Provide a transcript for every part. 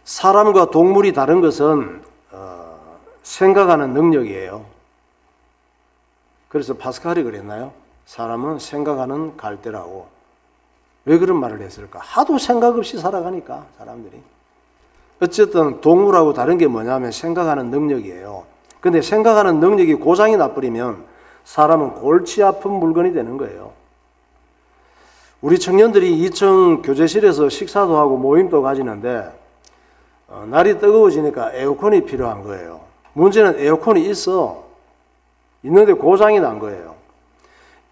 사람과 동물이 다른 것은 생각하는 능력이에요. 그래서 파스칼이 그랬나요? 사람은 생각하는 갈대라고. 왜 그런 말을 했을까? 하도 생각 없이 살아가니까 사람들이. 어쨌든 동물하고 다른 게 뭐냐면 생각하는 능력이에요. 근데 생각하는 능력이 고장이 나버리면 사람은 골치 아픈 물건이 되는 거예요. 우리 청년들이 2층 교제실에서 식사도 하고 모임도 가지는데 날이 뜨거워지니까 에어컨이 필요한 거예요. 문제는 에어컨이 있는데 고장이 난 거예요.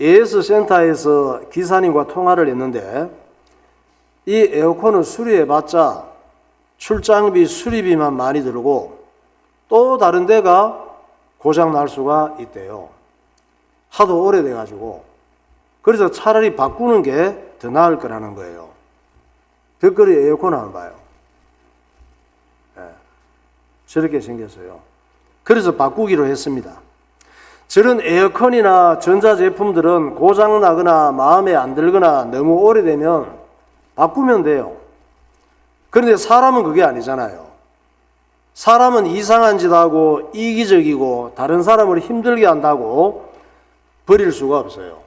AS 센터에서 기사님과 통화를 했는데 이 에어컨을 수리해봤자 출장비, 수리비만 많이 들고 또 다른 데가 고장 날 수가 있대요. 하도 오래돼가지고. 그래서 차라리 바꾸는 게 더 나을 거라는 거예요. 벽걸이 에어컨 한번 봐요. 저렇게 생겼어요. 그래서 바꾸기로 했습니다. 저런 에어컨이나 전자제품들은 고장나거나 마음에 안 들거나 너무 오래되면 바꾸면 돼요. 그런데 사람은 그게 아니잖아요. 사람은 이상한 짓 하고 이기적이고 다른 사람을 힘들게 한다고 버릴 수가 없어요.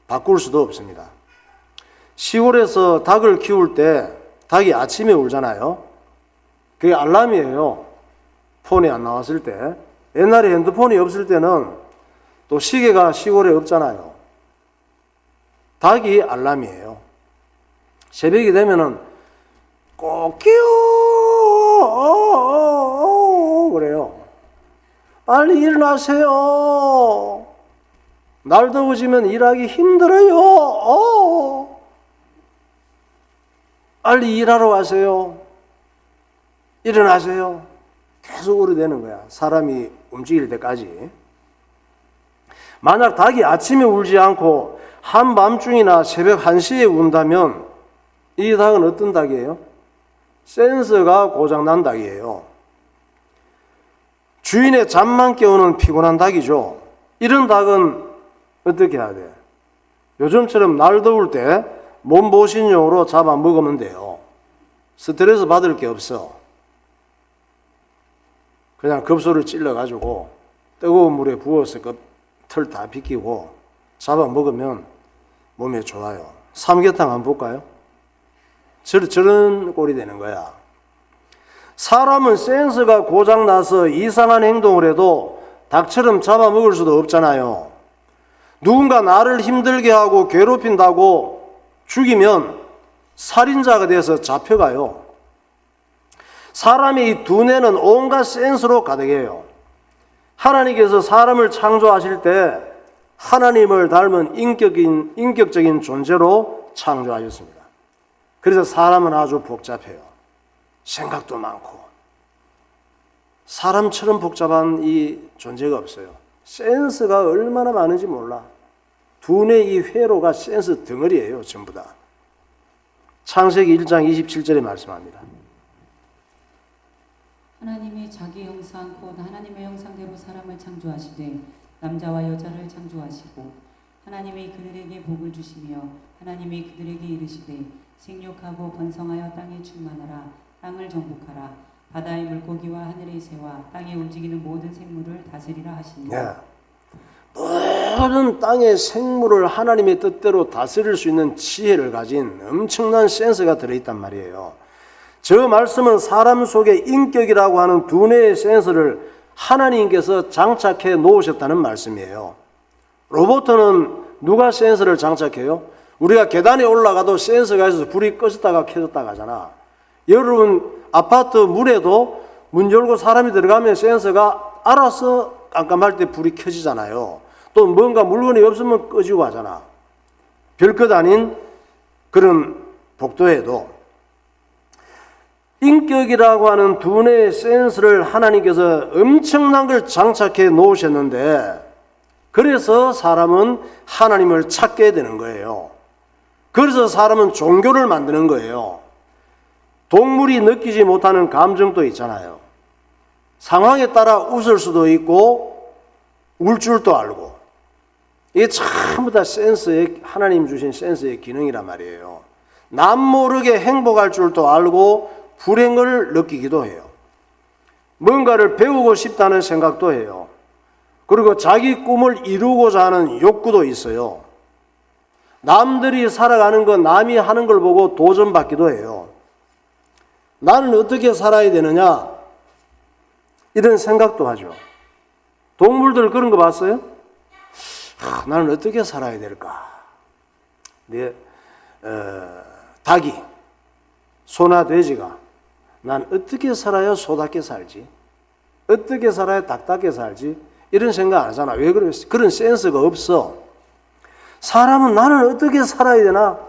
바꿀 수도 없습니다. 시골에서 닭을 키울 때 닭이 아침에 울잖아요. 그게 알람이에요. 폰이 안 나왔을 때. 옛날에 핸드폰이 없을 때는 또 시계가 시골에 없잖아요. 닭이 알람이에요. 새벽이 되면은 꼭 끼워 그래요. 빨리 일어나세요. 날 더워지면 일하기 힘들어요. 빨리 일하러 가세요. 일어나세요. 계속 오래되는 거야. 사람이 움직일 때까지. 만약 닭이 아침에 울지 않고 한밤중이나 새벽 1시에 운다면 이 닭은 어떤 닭이에요? 센서가 고장난 닭이에요. 주인의 잠만 깨우는 피곤한 닭이죠. 이런 닭은 어떻게 해야 돼? 요즘처럼 날 더울 때 몸보신용으로 잡아 먹으면 돼요. 스트레스 받을 게 없어. 그냥 급소를 찔러가지고 뜨거운 물에 부어서 그 털 다 비키고 잡아 먹으면 몸에 좋아요. 삼계탕 한번 볼까요? 저런 꼴이 되는 거야. 사람은 센서가 고장나서 이상한 행동을 해도 닭처럼 잡아먹을 수도 없잖아요. 누군가 나를 힘들게 하고 괴롭힌다고 죽이면 살인자가 돼서 잡혀가요. 사람의 이 두뇌는 온갖 센서로 가득해요. 하나님께서 사람을 창조하실 때 하나님을 닮은 인격적인 존재로 창조하셨습니다. 그래서 사람은 아주 복잡해요. 생각도 많고. 사람처럼 복잡한 이 존재가 없어요. 센서가 얼마나 많은지 몰라. 두뇌 이 회로가 센서 덩어리예요. 전부 다. 창세기 1장 27절에 말씀합니다. 하나님이 자기 형상 곧 하나님의 형상대로 사람을 창조하시되 남자와 여자를 창조하시고 하나님이 그들에게 복을 주시며 하나님이 그들에게 이르시되 생육하고 번성하여 땅에 충만하라 땅을 정복하라 바다의 물고기와 하늘의 새와 땅에 움직이는 모든 생물을 다스리라 하시니 모든 땅의 생물을 하나님의 뜻대로 다스릴 수 있는 지혜를 가진 엄청난 센서가 들어있단 말이에요. 저 말씀은 사람 속에 인격이라고 하는 두뇌의 센서를 하나님께서 장착해 놓으셨다는 말씀이에요. 로봇은 누가 센서를 장착해요? 우리가 계단에 올라가도 센서가 있어서 불이 꺼졌다가 켜졌다가 하잖아. 여러분 아파트 문에도 문 열고 사람이 들어가면 센서가 알아서 깜깜할 때 불이 켜지잖아요. 또 뭔가 물건이 없으면 꺼지고 하잖아. 별것 아닌 그런 복도에도 인격이라고 하는 두뇌의 센서를 하나님께서 엄청난 걸 장착해 놓으셨는데 그래서 사람은 하나님을 찾게 되는 거예요. 그래서 사람은 종교를 만드는 거예요. 동물이 느끼지 못하는 감정도 있잖아요. 상황에 따라 웃을 수도 있고 울 줄도 알고 이게 전부 다 센서의 하나님 주신 센서의 기능이란 말이에요. 남 모르게 행복할 줄도 알고 불행을 느끼기도 해요. 뭔가를 배우고 싶다는 생각도 해요. 그리고 자기 꿈을 이루고자 하는 욕구도 있어요. 남들이 살아가는 거, 남이 하는 걸 보고 도전받기도 해요. 나는 어떻게 살아야 되느냐? 이런 생각도 하죠. 동물들 그런 거 봤어요? 나는 어떻게 살아야 될까? 닭이, 소나 돼지가 난 어떻게 살아야 소답게 살지? 어떻게 살아야 닭답게 살지? 이런 생각 안 하잖아. 왜 그래? 그런 센스가 없어. 사람은 나는 어떻게 살아야 되나?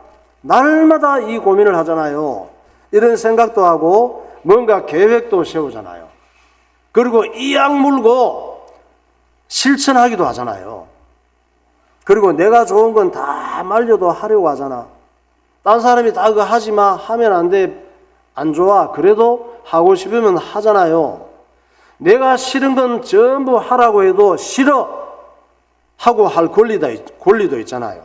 날마다 이 고민을 하잖아요. 이런 생각도 하고 뭔가 계획도 세우잖아요. 그리고 이악 물고 실천하기도 하잖아요. 그리고 내가 좋은 건 다 말려도 하려고 하잖아. 딴 사람이 다 그거 하지 마, 하면 안 돼, 안 좋아. 그래도 하고 싶으면 하잖아요. 내가 싫은 건 전부 하라고 해도 싫어 하고 할 권리도 있잖아요.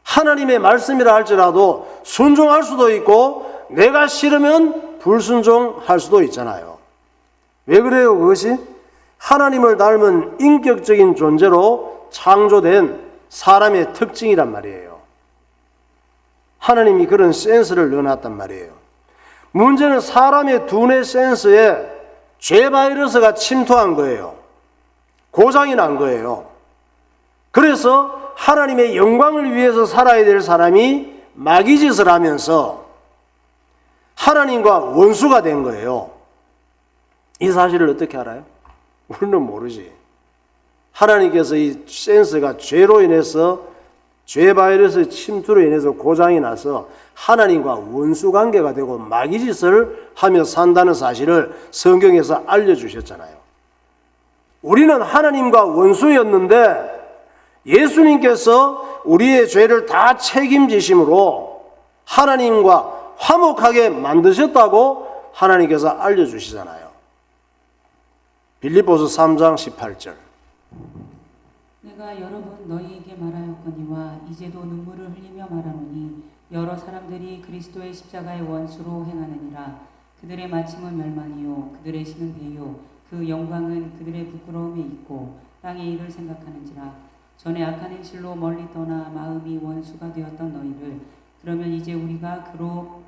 하나님의 말씀이라 할지라도 순종할 수도 있고 내가 싫으면 불순종할 수도 있잖아요. 왜 그래요? 그것이 하나님을 닮은 인격적인 존재로 창조된 사람의 특징이란 말이에요. 하나님이 그런 센스를 넣어놨단 말이에요. 문제는 사람의 두뇌 센스에 죄 바이러스가 침투한 거예요. 고장이 난 거예요. 그래서 하나님의 영광을 위해서 살아야 될 사람이 마귀짓을 하면서 하나님과 원수가 된 거예요. 이 사실을 어떻게 알아요? 우리는 모르지. 하나님께서 이 센스가 죄로 인해서 죄 바이러스 침투로 인해서 고장이 나서 하나님과 원수 관계가 되고 마귀짓을 하며 산다는 사실을 성경에서 알려주셨잖아요. 우리는 하나님과 원수였는데 예수님께서 우리의 죄를 다 책임지심으로 하나님과 화목하게 만드셨다고 하나님께서 알려주시잖아요. 빌립보서 3장 18절. 내가 여러 번 너희에게 말하였거니와 이제도 눈물을 흘리며 말하노니 여러 사람들이 그리스도의 십자가의 원수로 행하느니라. 그들의 마침은 멸망이요 그들의 신은 배요 그 영광은 그들의 부끄러움에 있고 땅의 일을 생각하는지라. 전에 악한 행실로 멀리 떠나 마음이 원수가 되었던 너희를 그러면 이제 우리가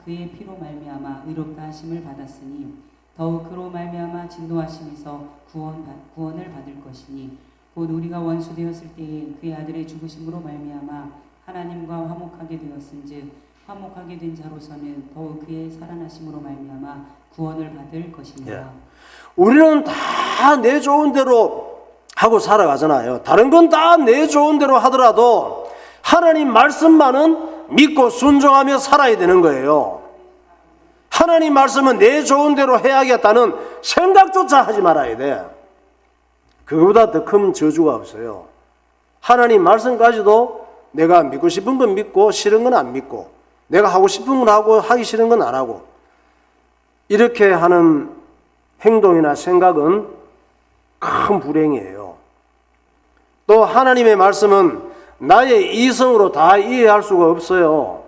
그의 피로 말미암아 의롭다 하심을 받았으니 더욱 그로 말미암아 진노하심에서 구원을 받을 것이니 곧 우리가 원수 되었을 때에 그의 아들의 죽으심으로 말미암아 하나님과 화목하게 되었은즉 화목하게 된 자로서는 더욱 그의 살아나심으로 말미암아 구원을 받을 것이니라. 우리는 다 내 좋은 대로 하고 살아가잖아요. 다른 건 다 내 좋은 대로 하더라도 하나님 말씀만은 믿고 순종하며 살아야 되는 거예요. 하나님 말씀은 내 좋은 대로 해야겠다는 생각조차 하지 말아야 돼. 그거보다 더 큰 저주가 없어요. 하나님 말씀까지도 내가 믿고 싶은 건 믿고 싫은 건 안 믿고 내가 하고 싶은 건 하고 하기 싫은 건 안 하고 이렇게 하는 행동이나 생각은 큰 불행이에요. 또 하나님의 말씀은 나의 이성으로 다 이해할 수가 없어요.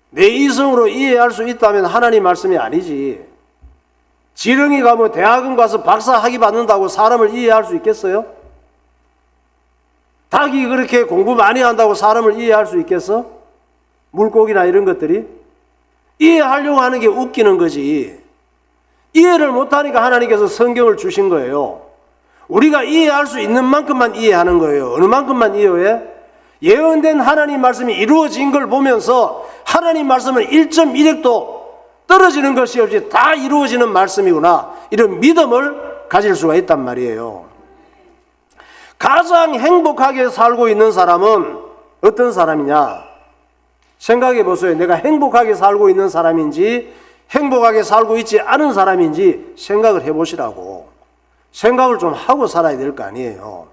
내 이성으로 이해할 수 있다면 하나님 말씀이 아니지. 지렁이가 뭐 대학원 가서 박사 학위 받는다고 사람을 이해할 수 있겠어요? 닭이 그렇게 공부 많이 한다고 사람을 이해할 수 있겠어? 물고기나 이런 것들이? 이해하려고 하는 게 웃기는 거지. 이해를 못하니까 하나님께서 성경을 주신 거예요. 우리가 이해할 수 있는 만큼만 이해하는 거예요. 어느 만큼만 이해해? 예언된 하나님 말씀이 이루어진 걸 보면서 하나님 말씀은 1.1핵도 떨어지는 것이 없이 다 이루어지는 말씀이구나. 이런 믿음을 가질 수가 있단 말이에요. 가장 행복하게 살고 있는 사람은 어떤 사람이냐? 생각해 보세요. 내가 행복하게 살고 있는 사람인지 행복하게 살고 있지 않은 사람인지 생각을 해보시라고. 생각을 좀 하고 살아야 될 거 아니에요.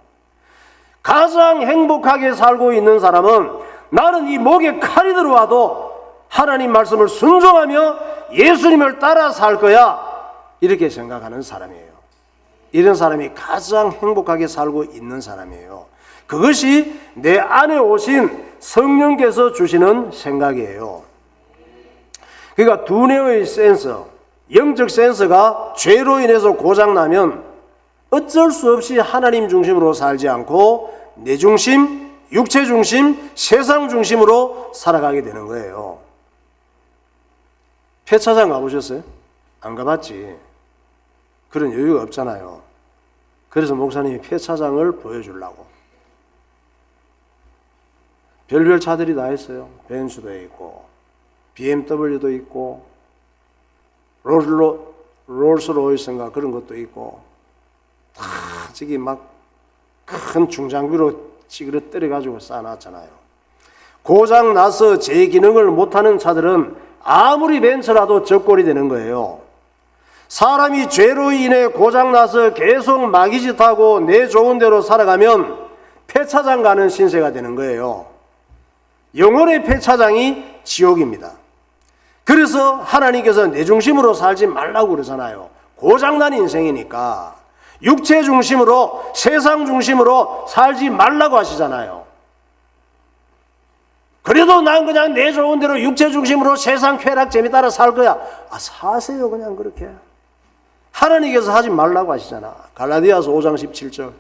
가장 행복하게 살고 있는 사람은 나는 이 목에 칼이 들어와도 하나님 말씀을 순종하며 예수님을 따라 살 거야. 이렇게 생각하는 사람이에요. 이런 사람이 가장 행복하게 살고 있는 사람이에요. 그것이 내 안에 오신 성령께서 주시는 생각이에요. 그러니까 두뇌의 센서, 영적 센서가 죄로 인해서 고장나면 어쩔 수 없이 하나님 중심으로 살지 않고 내 중심, 육체 중심, 세상 중심으로 살아가게 되는 거예요. 폐차장 가보셨어요? 안 가봤지. 그런 여유가 없잖아요. 그래서 목사님이 폐차장을 보여주려고. 별별 차들이 다 있어요. 벤츠도 있고 BMW도 있고 롤스로이스인가 그런 것도 있고 다 저기 막 큰 중장비로 찌그러뜨려 쌓아놨잖아요. 고장 나서 제 기능을 못하는 차들은 아무리 벤츠라도 적골이 되는 거예요. 사람이 죄로 인해 고장 나서 계속 마귀짓하고 내 좋은 대로 살아가면 폐차장 가는 신세가 되는 거예요. 영혼의 폐차장이 지옥입니다. 그래서 하나님께서 내 중심으로 살지 말라고 그러잖아요. 고장난 인생이니까 육체 중심으로 세상 중심으로 살지 말라고 하시잖아요. 그래도 난 그냥 내 좋은 대로 육체 중심으로 세상 쾌락 재미 따라 살 거야. 사세요 그냥 그렇게. 하나님께서 하지 말라고 하시잖아. 갈라디아서 5장 17절.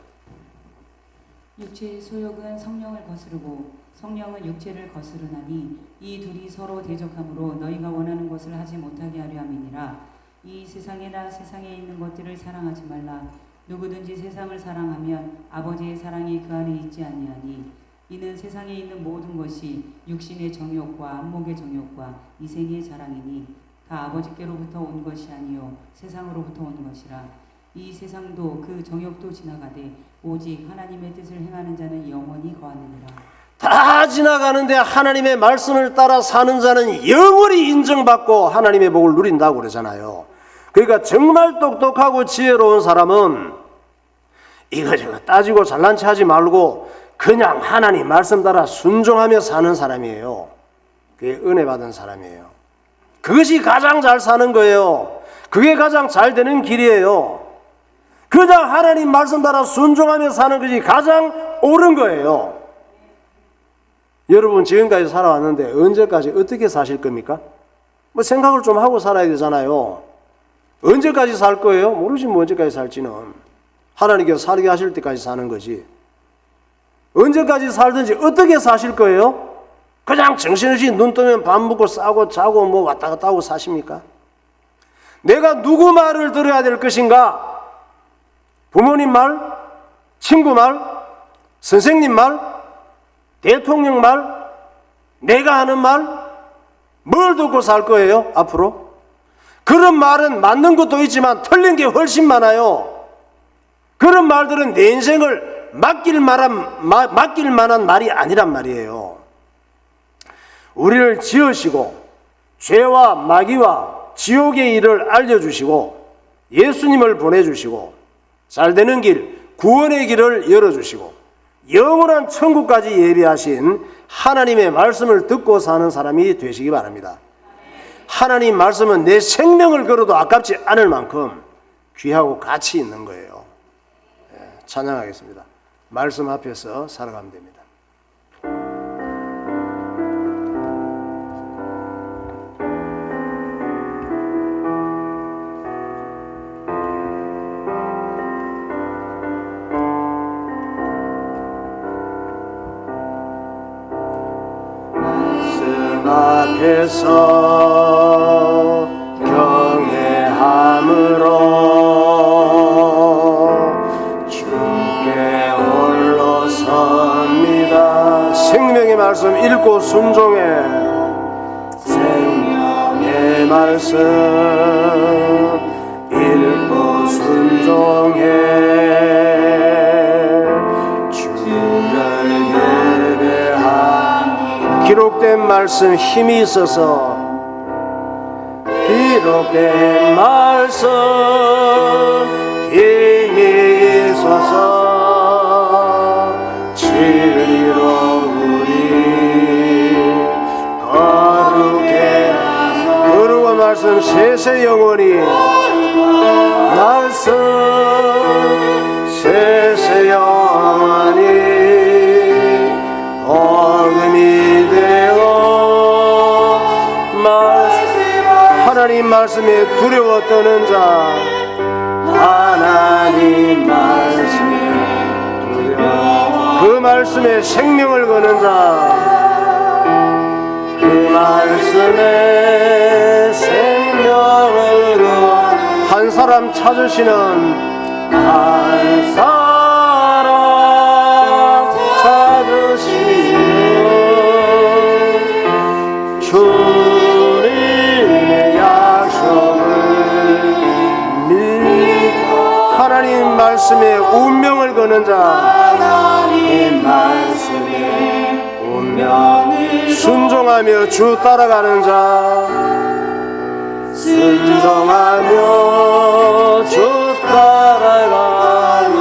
육체의 소욕은 성령을 거스르고 성령은 육체를 거스르나니 이 둘이 서로 대적함으로 너희가 원하는 것을 하지 못하게 하려 함이니라. 이 세상에나 세상에 있는 것들을 사랑하지 말라. 누구든지 세상을 사랑하면 아버지의 사랑이 그 안에 있지 아니하니 이는 세상에 있는 모든 것이 육신의 정욕과 안목의 정욕과 이생의 자랑이니 다 아버지께로부터 온 것이 아니요 세상으로부터 온 것이라. 이 세상도 그 정욕도 지나가되 오직 하나님의 뜻을 행하는 자는 영원히 거하느니라. 다 지나가는데 하나님의 말씀을 따라 사는 자는 영원히 인정받고 하나님의 복을 누린다고 그러잖아요. 그러니까 정말 똑똑하고 지혜로운 사람은 이거저거 따지고 잘난 체 하지 말고 그냥 하나님 말씀 따라 순종하며 사는 사람이에요. 그게 은혜 받은 사람이에요. 그것이 가장 잘 사는 거예요. 그게 가장 잘 되는 길이에요. 그냥 하나님 말씀 따라 순종하며 사는 것이 가장 옳은 거예요. 여러분 지금까지 살아왔는데 언제까지 어떻게 사실 겁니까? 뭐 생각을 좀 하고 살아야 되잖아요. 언제까지 살 거예요? 모르지 뭐 언제까지 살지는. 하나님께서 살게 하실 때까지 사는 거지. 언제까지 살든지 어떻게 사실 거예요? 그냥 정신없이 눈 뜨면 밥 먹고 싸고 자고 뭐 왔다 갔다 하고 사십니까? 내가 누구 말을 들어야 될 것인가? 부모님 말? 친구 말? 선생님 말? 대통령 말? 내가 하는 말? 뭘 듣고 살 거예요 앞으로? 그런 말은 맞는 것도 있지만 틀린 게 훨씬 많아요. 그런 말들은 내 인생을 맡길 만한 말이 아니란 말이에요. 우리를 지으시고 죄와 마귀와 지옥의 일을 알려주시고 예수님을 보내주시고 잘되는 길, 구원의 길을 열어주시고 영원한 천국까지 예비하신 하나님의 말씀을 듣고 사는 사람이 되시기 바랍니다. 하나님 말씀은 내 생명을 걸어도 아깝지 않을 만큼 귀하고 가치 있는 거예요. 찬양하겠습니다. 말씀 앞에서 살아가면 됩니다. 말씀 앞에서 경외함으로 생명의 말씀 읽고 순종해. 생명의 말씀 읽고 순종해. 주를 예배하니 기록된 말씀 힘이 있어서 기록된 말씀 힘이 있어서 진리로 거룩한 말씀 세세 영원히 말씀 세세 영원히 어금이 되어 말씀 하나님 말씀에 두려워 떠는 자, 하나님 말씀에 두려워 그 말씀에 생명을 거는 자, 그 말씀에 생명을 거 한 사람 찾으시는 한 사람 찾으시는 주님의 약속을 믿고 하나님 말씀에 운명을 거는 자, 하나님 말씀에 운명을 순종하며 주 따라가는 자, 순종하며 주 따라가는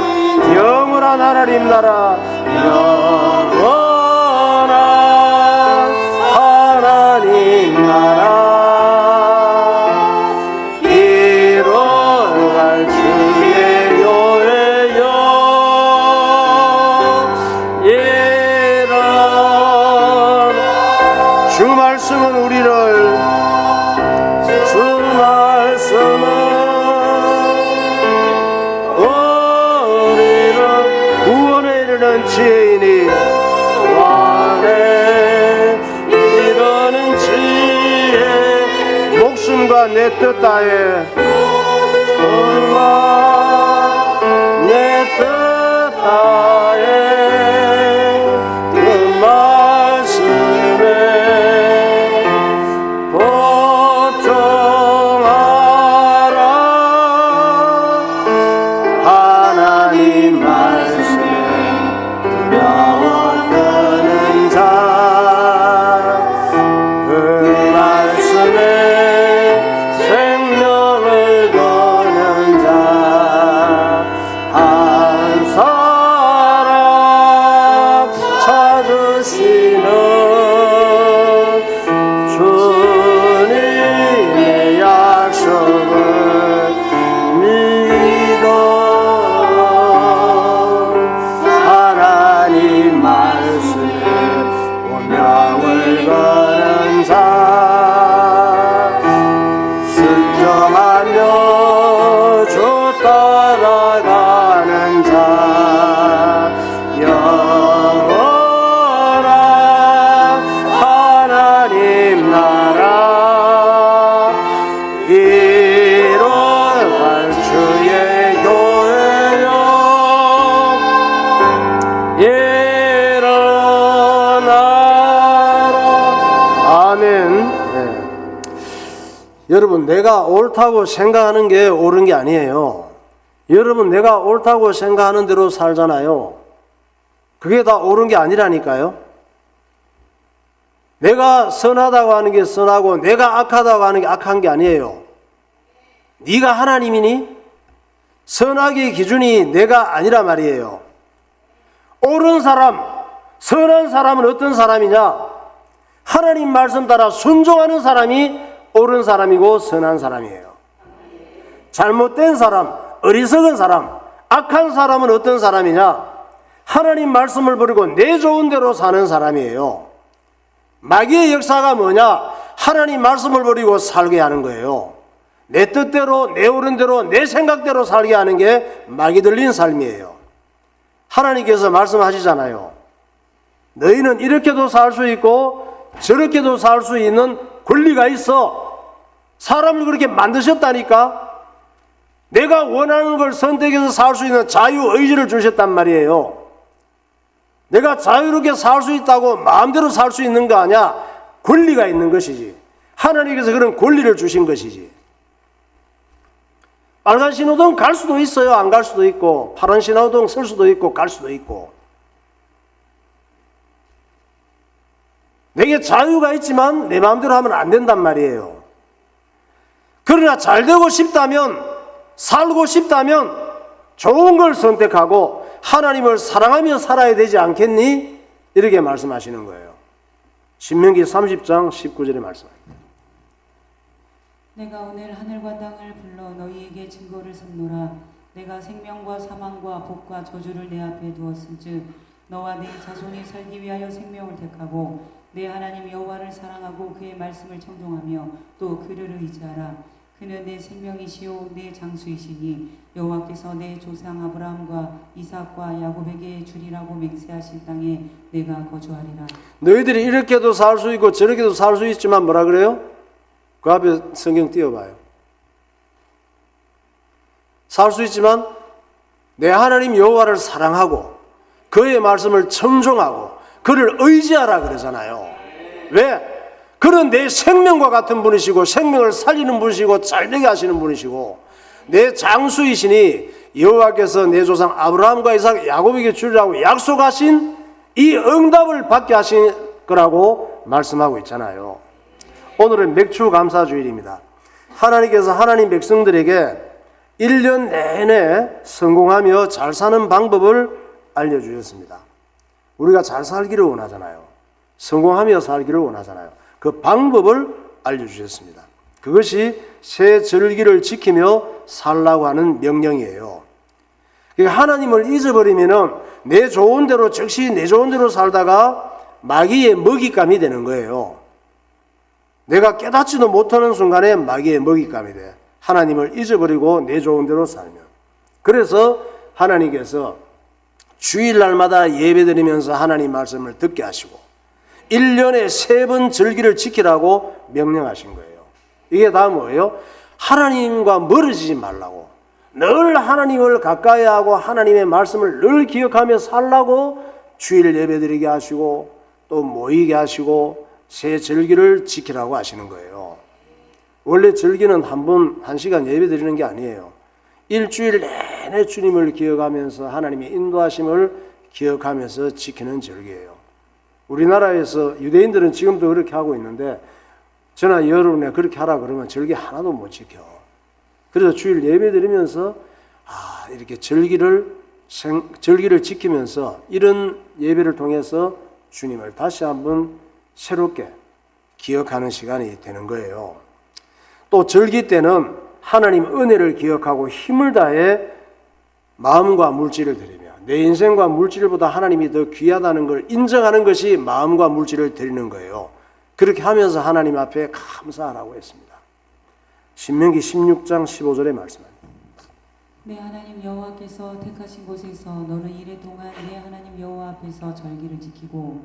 영원한 하나님 나라, 영원한 하나님 나라, 이뤄갈 주의 교회여, 일어나. 주 말씀은 우리를 구원에 이르는 지혜이니 구원에 이르는 지혜 목숨과 내 뜻 다해 내 뜻 다해 그 말씀에 하나님 말씀에 두려워 떠는 자, 그 말씀에 생명을 거는 자, 한 사람 찾으시는 주님의 약속을 믿어 하나님 말씀에 운명을 거는 자, 순종하며 주 따라가는 자, 영원한 하나님 나라, 이뤄갈 주의 교회여, 일어나라. 아멘. 네. 여러분, 내가 옳다고 생각하는 게 옳은 게 아니에요. 여러분, 내가 옳다고 생각하는 대로 살잖아요. 그게 다 옳은 게 아니라니까요. 내가 선하다고 하는 게 선하고 내가 악하다고 하는 게 악한 게 아니에요. 네가 하나님이니? 선악의 기준이 내가 아니라 말이에요. 옳은 사람, 선한 사람은 어떤 사람이냐? 하나님 말씀 따라 순종하는 사람이 옳은 사람이고 선한 사람이에요. 잘못된 사람, 어리석은 사람, 악한 사람은 어떤 사람이냐? 하나님 말씀을 버리고 내 좋은 대로 사는 사람이에요. 마귀의 역사가 뭐냐? 하나님 말씀을 버리고 살게 하는 거예요. 내 뜻대로, 내 옳은 대로, 내 생각대로 살게 하는 게 마귀 들린 삶이에요. 하나님께서 말씀하시잖아요. 너희는 이렇게도 살 수 있고 저렇게도 살 수 있는 권리가 있어. 사람을 그렇게 만드셨다니까. 내가 원하는 걸 선택해서 살 수 있는 자유의지를 주셨단 말이에요. 내가 자유롭게 살 수 있다고 마음대로 살 수 있는 거 아니야. 권리가 있는 것이지. 하나님께서 그런 권리를 주신 것이지. 빨간 신호등 갈 수도 있어요. 안 갈 수도 있고, 파란 신호등 쓸 수도 있고 갈 수도 있고. 내게 자유가 있지만 내 마음대로 하면 안 된단 말이에요. 그러나 잘 되고 싶다면, 살고 싶다면 좋은 걸 선택하고 하나님을 사랑하며 살아야 되지 않겠니? 이렇게 말씀하시는 거예요. 신명기 30장 19절의 말씀입니다. 내가 오늘 하늘과 땅을 불러 너희에게 증거를 삼노라. 내가 생명과 사망과 복과 저주를 내 앞에 두었은즉 너와 네 자손이 살기 위하여 생명을 택하고 내 하나님 여호와를 사랑하고 그의 말씀을 청종하며 또 그를 의지하라. 그는 내 생명이시요 내 장수이시니 여호와께서 내 조상 아브라함과 이삭과 야곱에게 주리라고 맹세하신 땅에 내가 거주하리라. 너희들이 이렇게도 살 수 있고 저렇게도 살 수 있지만 뭐라 그래요? 그 앞에 성경 띄워봐요. 살 수 있지만 내 하나님 여호와를 사랑하고 그의 말씀을 청종하고 그를 의지하라 그러잖아요. 왜? 그는 내 생명과 같은 분이시고 생명을 살리는 분이시고 잘되게 하시는 분이시고 내 장수이시니 여호와께서 내 조상 아브라함과 이삭 야곱에게 주리라고 약속하신 이 응답을 받게 하신 거라고 말씀하고 있잖아요. 오늘은 맥주 감사주일입니다. 하나님께서 하나님 백성들에게 1년 내내 성공하며 잘 사는 방법을 알려주셨습니다. 우리가 잘 살기를 원하잖아요. 성공하며 살기를 원하잖아요. 그 방법을 알려주셨습니다. 그것이 새 절기를 지키며 살라고 하는 명령이에요. 그러니까 하나님을 잊어버리면 내 좋은 대로 즉시 내 좋은 대로 살다가 마귀의 먹잇감이 되는 거예요. 내가 깨닫지도 못하는 순간에 마귀의 먹잇감이 돼. 하나님을 잊어버리고 내 좋은 대로 살면. 그래서 하나님께서 주일날마다 예배드리면서 하나님 말씀을 듣게 하시고 1년에 3번 절기를 지키라고 명령하신 거예요. 이게 다 뭐예요? 하나님과 멀어지지 말라고. 늘 하나님을 가까이 하고 하나님의 말씀을 늘 기억하며 살라고 주일 예배드리게 하시고 또 모이게 하시고 새 절기를 지키라고 하시는 거예요. 원래 절기는 한 시간 예배드리는 게 아니에요. 일주일 내내 주님을 기억하면서 하나님의 인도하심을 기억하면서 지키는 절기예요. 우리나라에서 유대인들은 지금도 그렇게 하고 있는데 저나 여러분에 그렇게 하라 그러면 절기 하나도 못 지켜. 그래서 주일 예배 드리면서 이렇게 절기를 지키면서 이런 예배를 통해서 주님을 다시 한번 새롭게 기억하는 시간이 되는 거예요. 또 절기 때는 하나님 은혜를 기억하고 힘을 다해 마음과 물질을 드리며 내 인생과 물질보다 하나님이 더 귀하다는 걸 인정하는 것이 마음과 물질을 드리는 거예요. 그렇게 하면서 하나님 앞에 감사하라고 했습니다. 신명기 16장 15절의 말씀입니다. 내 하나님 여호와께서 택하신 곳에서 너는 이래 동안 내 하나님 여호와 앞에서 절기를 지키고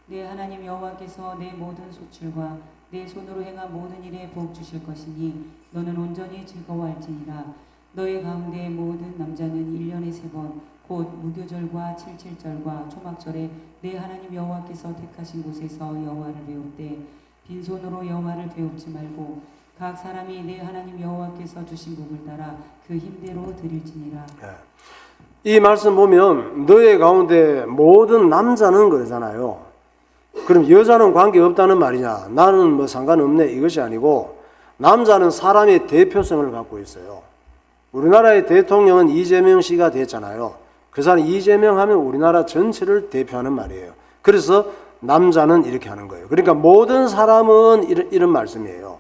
내 하나님 여호와께서 내 모든 소출과 내 손으로 행한 모든 일에 복 주실 것이니 너는 온전히 즐거워할지니라. 너희 가운데 모든 남자는 1년에 3번 곧 무교절과 칠칠절과 초막절에 내 하나님 여호와께서 택하신 곳에서 여호와를 배웁되 빈손으로 여호와를 배웁지 말고 각 사람이 내 하나님 여호와께서 주신 복을 따라 그 힘대로 드릴지니라. 이 말씀 보면 너희 가운데 모든 남자는 그러잖아요. 그럼 여자는 관계없다는 말이냐? 나는 뭐 상관없네 이것이 아니고 남자는 사람의 대표성을 갖고 있어요. 우리나라의 대통령은 이재명 씨가 됐잖아요. 그 사람 이재명 하면 우리나라 전체를 대표하는 말이에요. 그래서 남자는 이렇게 하는 거예요. 그러니까 모든 사람은 이런 말씀이에요.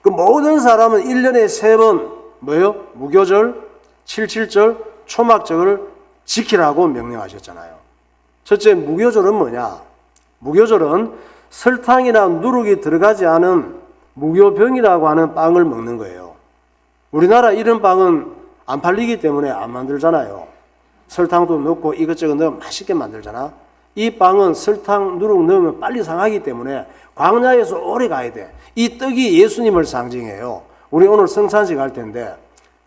그 모든 사람은 1년에 3번 뭐예요? 무교절, 칠칠절, 초막절을 지키라고 명령하셨잖아요. 첫째 무교절은 뭐냐? 무교절은 설탕이나 누룩이 들어가지 않은 무교병이라고 하는 빵을 먹는 거예요. 우리나라 이런 빵은 안 팔리기 때문에 안 만들잖아요. 설탕도 넣고 이것저것 넣으면 맛있게 만들잖아. 이 빵은 설탕, 누룩 넣으면 빨리 상하기 때문에 광야에서 오래 가야 돼. 이 떡이 예수님을 상징해요. 우리 오늘 성찬식 할 텐데.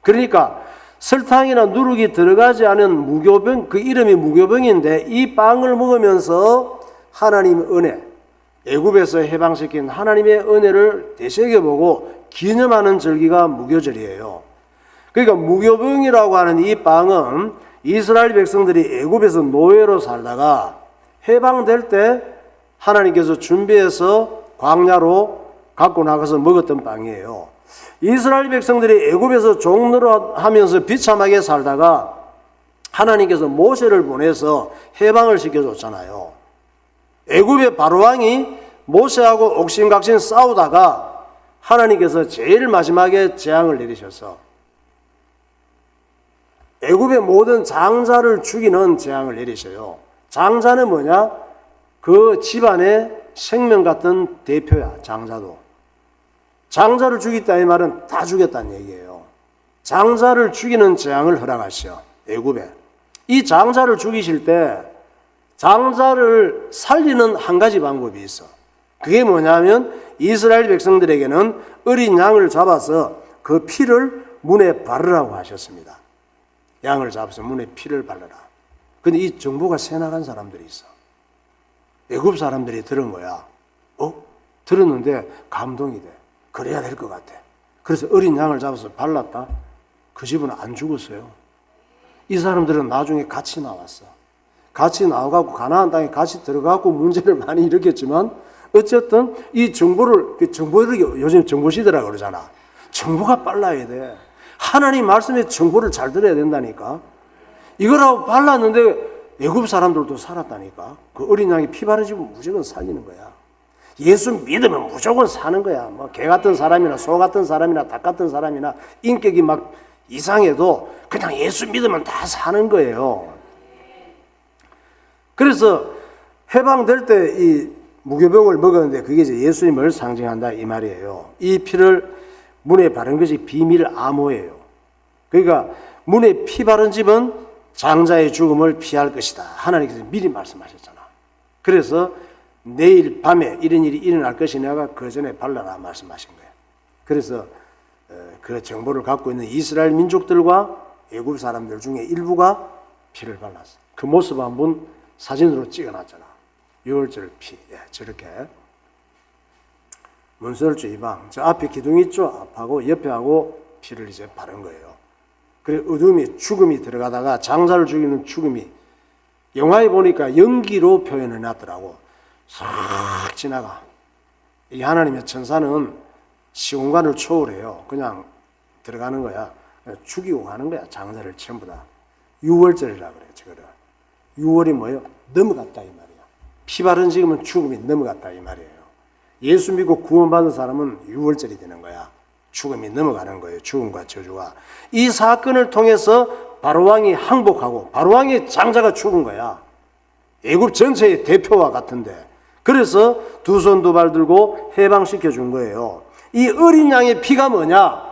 그러니까 설탕이나 누룩이 들어가지 않은 무교병, 그 이름이 무교병인데 이 빵을 먹으면서 하나님의 은혜, 애굽에서 해방시킨 하나님의 은혜를 되새겨보고 기념하는 절기가 무교절이에요. 그러니까 무교병이라고 하는 이 빵은 이스라엘 백성들이 애굽에서 노예로 살다가 해방될 때 하나님께서 준비해서 광야로 갖고 나가서 먹었던 빵이에요. 이스라엘 백성들이 애굽에서 종노릇 하면서 비참하게 살다가 하나님께서 모세를 보내서 해방을 시켜줬잖아요. 애굽의 바로왕이 모세하고 옥신각신 싸우다가 하나님께서 제일 마지막에 재앙을 내리셔서 애굽의 모든 장자를 죽이는 재앙을 내리셔요. 장자는 뭐냐? 그 집안의 생명 같은 대표야. 장자도. 장자를 죽였다 이 말은 다 죽였다는 얘기예요. 장자를 죽이는 재앙을 허락하시오. 애굽에. 이 장자를 죽이실 때 장자를 살리는 한 가지 방법이 있어. 그게 뭐냐면 이스라엘 백성들에게는 어린 양을 잡아서 그 피를 문에 바르라고 하셨습니다. 양을 잡아서 문에 피를 바르라. 근데 이 정보가 새나간 사람들이 있어. 애굽 사람들이 들은 거야. 들었는데 감동이 돼. 그래야 될 것 같아. 그래서 어린 양을 잡아서 발랐다. 그 집은 안 죽었어요. 이 사람들은 나중에 같이 나왔어. 같이 나와갖고 가나안 땅에 같이 들어가고 문제를 많이 일으켰지만 어쨌든 이 정보를 요즘 정보시대라고 그러잖아. 정보가 빨라야 돼. 하나님 말씀의 정보를 잘 들어야 된다니까. 이거라고 발랐는데 애굽 사람들도 살았다니까. 그 어린 양이 피 바르지면 무조건 살리는 거야. 예수 믿으면 무조건 사는 거야. 뭐 개 같은 사람이나 소 같은 사람이나 닭 같은 사람이나 인격이 막 이상해도 그냥 예수 믿으면 다 사는 거예요. 그래서 해방될 때 이 무교병을 먹었는데 그게 이제 예수님을 상징한다 이 말이에요. 이 피를 문에 바른 것이 비밀 암호예요. 그러니까 문에 피 바른 집은 장자의 죽음을 피할 것이다. 하나님께서 미리 말씀하셨잖아. 그래서 내일 밤에 이런 일이 일어날 것이냐가 그 전에 발라라 말씀하신 거예요. 그래서 그 정보를 갖고 있는 이스라엘 민족들과 애굽 사람들 중에 일부가 피를 발랐어. 그 모습 한번 사진으로 찍어놨잖아. 6월절 피. 저렇게 문설주 이방. 저 앞에 기둥 있죠? 앞하고 옆에 하고 피를 이제 바른 거예요. 그래 어둠이 죽음이 들어가다가 장자를 죽이는 죽음이 영화에 보니까 연기로 표현해 놨더라고. 싹 지나가. 이 하나님의 천사는 시공간을 초월해요. 그냥 들어가는 거야. 죽이고 가는 거야. 장자를 전부 다. 6월절이라 그래. 저거를. 6월이 뭐예요? 넘어갔다 이 말이야. 피 바른 지금은 죽음이 넘어갔다 이 말이에요. 예수 믿고 구원받은 사람은 6월절이 되는 거야. 죽음이 넘어가는 거예요. 죽음과 저주가. 이 사건을 통해서 바로왕이 항복하고 바로왕의 장자가 죽은 거야. 애굽 전체의 대표와 같은데. 그래서 두 손 두 발 들고 해방시켜 준 거예요. 이 어린 양의 피가 뭐냐?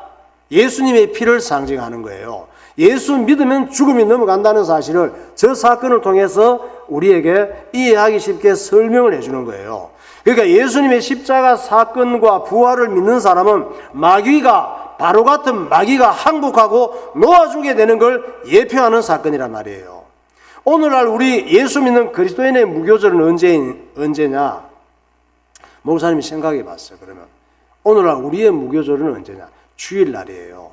예수님의 피를 상징하는 거예요. 예수 믿으면 죽음이 넘어간다는 사실을 저 사건을 통해서 우리에게 이해하기 쉽게 설명을 해주는 거예요. 그러니까 예수님의 십자가 사건과 부활을 믿는 사람은 마귀가 바로 같은 마귀가 항복하고 놓아주게 되는 걸 예표하는 사건이란 말이에요. 오늘날 우리 예수 믿는 그리스도인의 무교절은 언제냐? 목사님이 생각해 봤어요. 그러면 오늘날 우리의 무교절은 언제냐? 주일날이에요.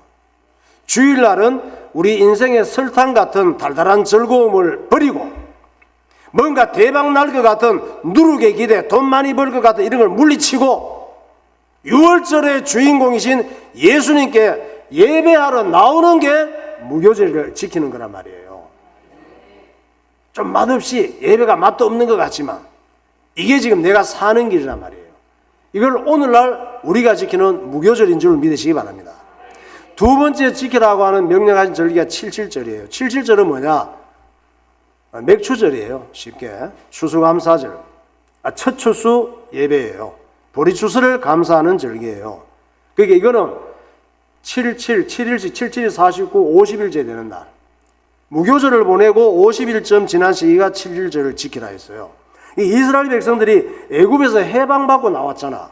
주일날은 우리 인생의 설탕 같은 달달한 즐거움을 버리고 뭔가 대박 날 것 같은 누룩의 기대, 돈 많이 벌 것 같은 이런 걸 물리치고 6월절의 주인공이신 예수님께 예배하러 나오는 게 무교절을 지키는 거란 말이에요. 좀 맛없이 예배가 맛도 없는 것 같지만 이게 지금 내가 사는 길이란 말이에요. 이걸 오늘날 우리가 지키는 무교절인 줄 믿으시기 바랍니다. 두 번째 지키라고 하는 명령하신 절기가 77절이에요. 77절은 뭐냐? 맥추절이에요. 쉽게. 추수감사절. 첫 추수 예배예요. 보리추수를 감사하는 절기예요. 그러니까 이거는 77, 7일씩 77이 49, 50일째 되는 날. 무교절을 보내고 50일쯤 지난 시기가 7일절을 지키라 했어요. 이 이스라엘 백성들이 애굽에서 해방받고 나왔잖아.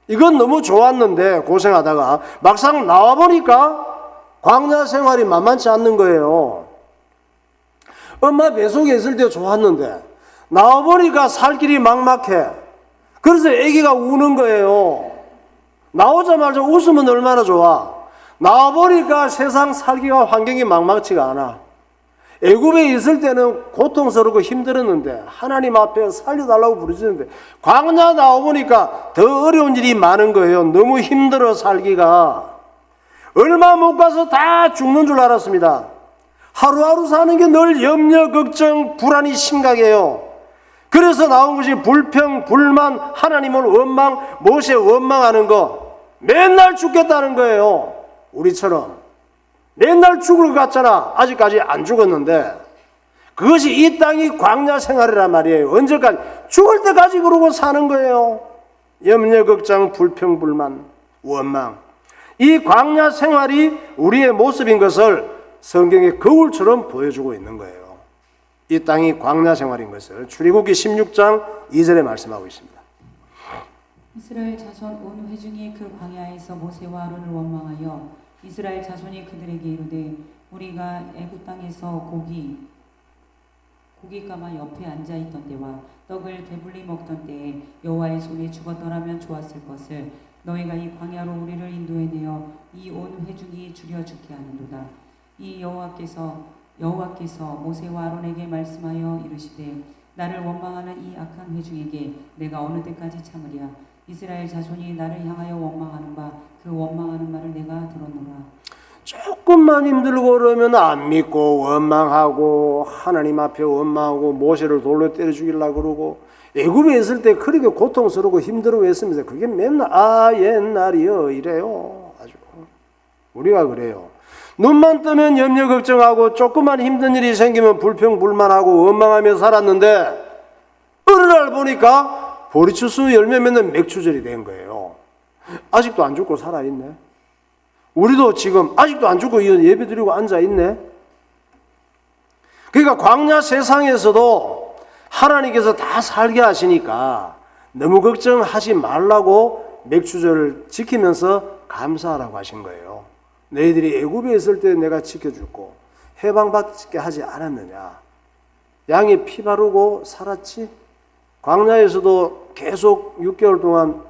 이건 너무 좋았는데 고생하다가 막상 나와보니까 광야 생활이 만만치 않는 거예요. 엄마 뱃속에 있을 때 좋았는데 나와보니까 살 길이 막막해. 그래서 아기가 우는 거예요. 나오자마자 웃으면 얼마나 좋아. 나와보니까 세상 살기가 환경이 막막치가 않아. 애굽에 있을 때는 고통스럽고 힘들었는데 하나님 앞에 살려달라고 부르시는데 광야 나와보니까 더 어려운 일이 많은 거예요. 너무 힘들어 살기가. 얼마 못 가서 다 죽는 줄 알았습니다. 하루하루 사는 게 늘 염려, 걱정, 불안이 심각해요. 그래서 나온 것이 불평, 불만, 하나님을 원망, 모세 원망하는 거. 맨날 죽겠다는 거예요. 우리처럼. 맨날 죽을 것 같잖아. 아직까지 안 죽었는데. 그것이 이 땅이 광야 생활이란 말이에요. 언제까지? 죽을 때까지 그러고 사는 거예요. 염려, 걱정, 불평, 불만, 원망. 이 광야 생활이 우리의 모습인 것을 성경의 거울처럼 보여주고 있는 거예요. 이 땅이 광야 생활인 것을 출애굽기 16장 2절에 말씀하고 있습니다. 이스라엘 자손 온 회중이 그 광야에서 모세와 아론을 원망하여 이스라엘 자손이 그들에게 이르되 우리가 애굽 땅에서 고기가마 옆에 앉아 있던 때와 떡을 배불리 먹던 때에 여호와의 손에 죽었더라면 좋았을 것을 너희가 이 광야로 우리를 인도해내어 이 온 회중이 죽여 죽게 하는도다. 이 여호와께서 모세와 아론에게 말씀하여 이르시되 나를 원망하는 이 악한 회중에게 내가 어느 때까지 참으랴. 이스라엘 자손이 나를 향하여 원망하는 바 그 원망하는 말을 내가 들었노라. 조금만 힘들고 그러면 안 믿고 원망하고 하나님 앞에 원망하고 모세를 돌로 때려 죽이려고 그러고 애굽에 있을 때 그렇게 고통스럽고 힘들어 했습니다. 그게 맨날 옛날이요 이래요. 아주 우리가 그래요. 눈만 뜨면 염려 걱정하고 조금만 힘든 일이 생기면 불평 불만하고 원망하며 살았는데 어느 날 보니까 보리추수 열매 맺는 맥추절이 된 거예요. 아직도 안 죽고 살아있네. 우리도 지금 아직도 안 죽고 예배 드리고 앉아있네. 그러니까 광야 세상에서도 하나님께서 다 살게 하시니까 너무 걱정하지 말라고 맥추절을 지키면서 감사하라고 하신 거예요. 너희들이 애굽에 있을 때 내가 지켜주고 해방받게 하지 않았느냐. 양이 피 바르고 살았지. 광야에서도 계속 6개월 동안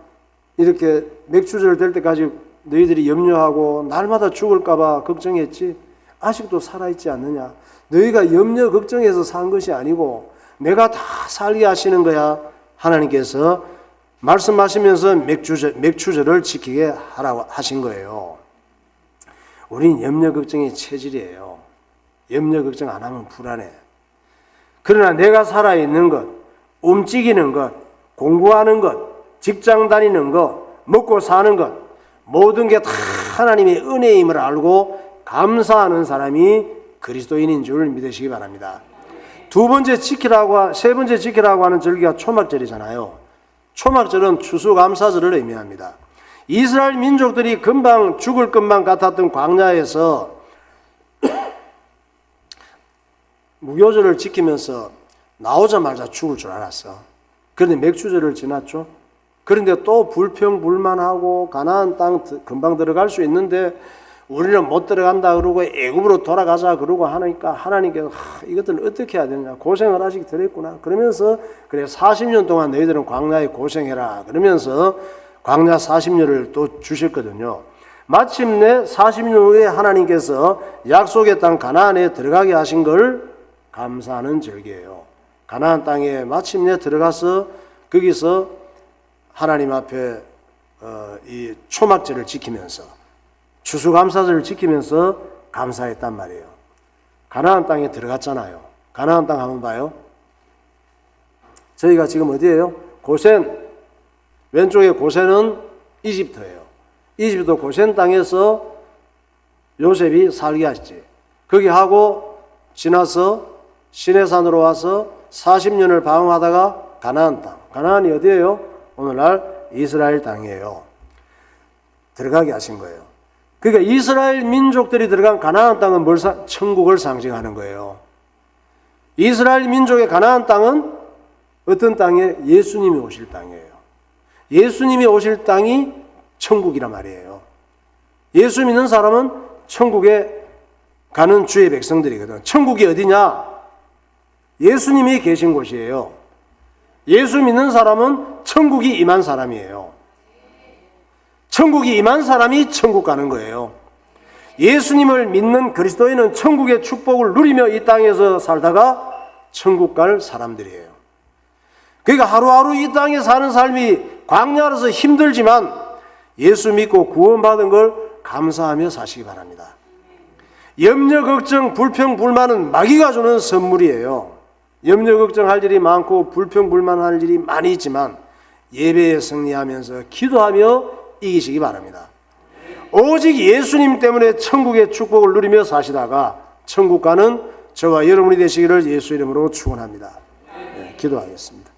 이렇게 맥추절 될 때까지 너희들이 염려하고 날마다 죽을까 봐 걱정했지. 아직도 살아있지 않느냐. 너희가 염려 걱정해서 산 것이 아니고 내가 다 살게 하시는 거야. 하나님께서 말씀하시면서 맥추절을 지키게 하라고 하신 거예요. 우린 염려 걱정의 체질이에요. 염려 걱정 안 하면 불안해. 그러나 내가 살아있는 것, 움직이는 것, 공부하는 것, 직장 다니는 것, 먹고 사는 것, 모든 게 다 하나님의 은혜임을 알고 감사하는 사람이 그리스도인인 줄 믿으시기 바랍니다. 세 번째 지키라고 하는 절기가 초막절이잖아요. 초막절은 추수감사절을 의미합니다. 이스라엘 민족들이 금방 죽을 것만 같았던 광야에서 무교절을 지키면서 나오자마자 죽을 줄 알았어. 그런데 맥추절을 지났죠. 그런데 또 불평불만하고 가나안 땅 금방 들어갈 수 있는데 우리는 못 들어간다 그러고 애굽으로 돌아가자 그러고 하니까 하나님께서 이것들을 어떻게 해야 되느냐. 고생을 아직 덜 했구나. 그러면서 그래 40년 동안 너희들은 광야에 고생해라. 그러면서 광야 40년을 또 주셨거든요. 마침내 40년 후에 하나님께서 약속의 땅 가나안에 들어가게 하신 걸 감사하는 절기예요. 가나안 땅에 마침내 들어가서 거기서 하나님 앞에 이 초막절을 지키면서 추수감사절을 지키면서 감사했단 말이에요. 가나안 땅에 들어갔잖아요. 가나안 땅 한번 봐요. 저희가 지금 어디예요? 고센. 왼쪽에 고센은 이집트예요. 이집트 고센 땅에서 요셉이 살게 하셨지. 거기 하고 지나서 시내산으로 와서 40년을 방황하다가 가나안 땅. 가나안이 어디예요? 오늘날 이스라엘 땅이에요. 들어가게 하신 거예요. 그러니까 이스라엘 민족들이 들어간 가나안 땅은 천국을 상징하는 거예요. 이스라엘 민족의 가나안 땅은 어떤 땅에? 예수님이 오실 땅이에요. 예수님이 오실 땅이 천국이란 말이에요. 예수 믿는 사람은 천국에 가는 주의 백성들이거든. 천국이 어디냐? 예수님이 계신 곳이에요. 예수 믿는 사람은 천국이 임한 사람이에요. 천국이 임한 사람이 천국 가는 거예요. 예수님을 믿는 그리스도인은 천국의 축복을 누리며 이 땅에서 살다가 천국 갈 사람들이에요. 그러니까 하루하루 이 땅에 사는 삶이 광야라서 힘들지만 예수 믿고 구원받은 걸 감사하며 사시기 바랍니다. 염려, 걱정, 불평, 불만은 마귀가 주는 선물이에요. 염려, 걱정할 일이 많고 불평, 불만할 일이 많이 있지만 예배에 승리하면서 기도하며 이기시기 바랍니다. 오직 예수님 때문에 천국의 축복을 누리며 사시다가 천국 가는 저와 여러분이 되시기를 예수 이름으로 축원합니다. 네, 기도하겠습니다.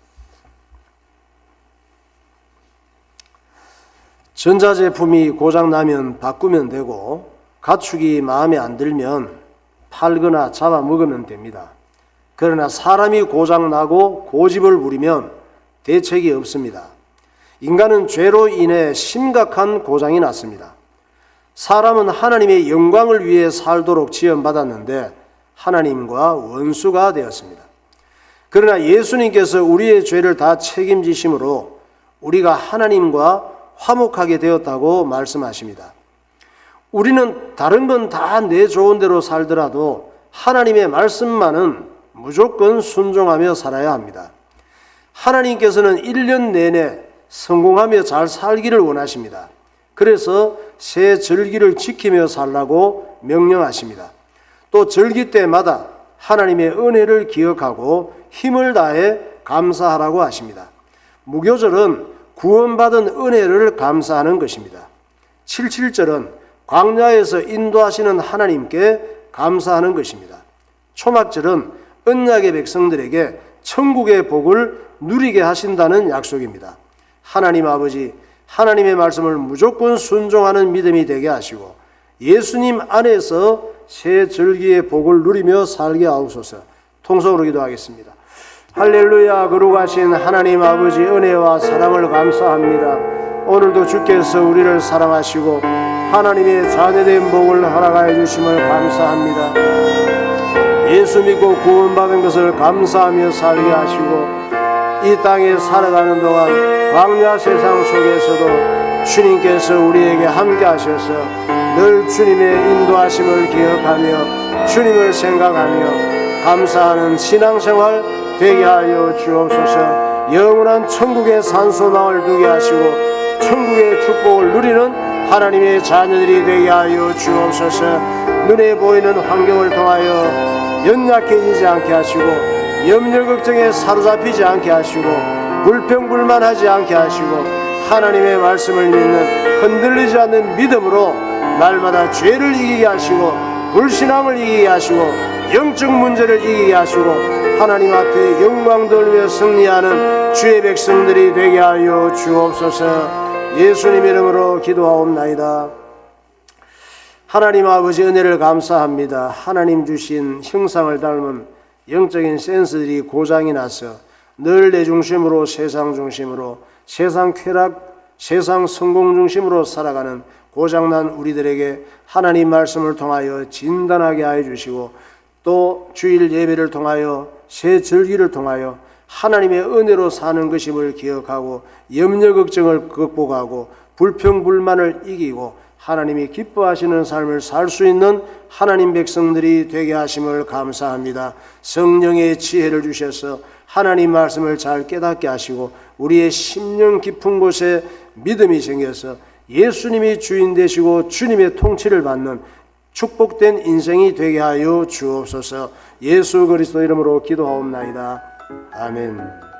전자제품이 고장나면 바꾸면 되고 가축이 마음에 안 들면 팔거나 잡아먹으면 됩니다. 그러나 사람이 고장나고 고집을 부리면 대책이 없습니다. 인간은 죄로 인해 심각한 고장이 났습니다. 사람은 하나님의 영광을 위해 살도록 지원받았는데 하나님과 원수가 되었습니다. 그러나 예수님께서 우리의 죄를 다 책임지심으로 우리가 하나님과 화목하게 되었다고 말씀하십니다. 우리는 다른 건 다 내 좋은 대로 살더라도 하나님의 말씀만은 무조건 순종하며 살아야 합니다. 하나님께서는 1년 내내 성공하며 잘 살기를 원하십니다. 그래서 새 절기를 지키며 살라고 명령하십니다. 또 절기 때마다 하나님의 은혜를 기억하고 힘을 다해 감사하라고 하십니다. 무교절은 구원받은 은혜를 감사하는 것입니다. 77절은 광야에서 인도하시는 하나님께 감사하는 것입니다. 초막절은 언약의 백성들에게 천국의 복을 누리게 하신다는 약속입니다. 하나님 아버지, 하나님의 말씀을 무조건 순종하는 믿음이 되게 하시고 예수님 안에서 새 절기의 복을 누리며 살게 하옵소서. 통성으로 기도하겠습니다. 할렐루야. 거룩하신 하나님 아버지 은혜와 사랑을 감사합니다. 오늘도 주께서 우리를 사랑하시고 하나님의 자녀된 복을 허락하여 주심을 감사합니다. 예수 믿고 구원받은 것을 감사하며 살게 하시고 이 땅에 살아가는 동안 광야 세상 속에서도 주님께서 우리에게 함께 하셔서 늘 주님의 인도하심을 기억하며 주님을 생각하며 감사하는 신앙생활 되게 하여 주옵소서. 영원한 천국의 산소망을 두게 하시고 천국의 축복을 누리는 하나님의 자녀들이 되게 하여 주옵소서. 눈에 보이는 환경을 통하여 연약해지지 않게 하시고 염려 걱정에 사로잡히지 않게 하시고 불평불만하지 않게 하시고 하나님의 말씀을 믿는 흔들리지 않는 믿음으로 날마다 죄를 이기게 하시고 불신앙을 이기게 하시고 영적 문제를 이기게 하시고 하나님 앞에 영광 돌며 승리하는 주의 백성들이 되게 하여 주옵소서. 예수님 이름으로 기도하옵나이다. 하나님 아버지 은혜를 감사합니다. 하나님 주신 형상을 닮은 영적인 센스들이 고장이 나서 늘 내 중심으로 세상 중심으로 세상 쾌락, 세상 성공 중심으로 살아가는 고장난 우리들에게 하나님 말씀을 통하여 진단하게 하여 주시고 또 주일 예배를 통하여 새 절기를 통하여 하나님의 은혜로 사는 것임을 기억하고 염려 걱정을 극복하고 불평불만을 이기고 하나님이 기뻐하시는 삶을 살 수 있는 하나님 백성들이 되게 하심을 감사합니다. 성령의 지혜를 주셔서 하나님 말씀을 잘 깨닫게 하시고 우리의 심령 깊은 곳에 믿음이 생겨서 예수님이 주인 되시고 주님의 통치를 받는 축복된 인생이 되게 하여 주옵소서. 예수 그리스도 이름으로 기도하옵나이다. 아멘.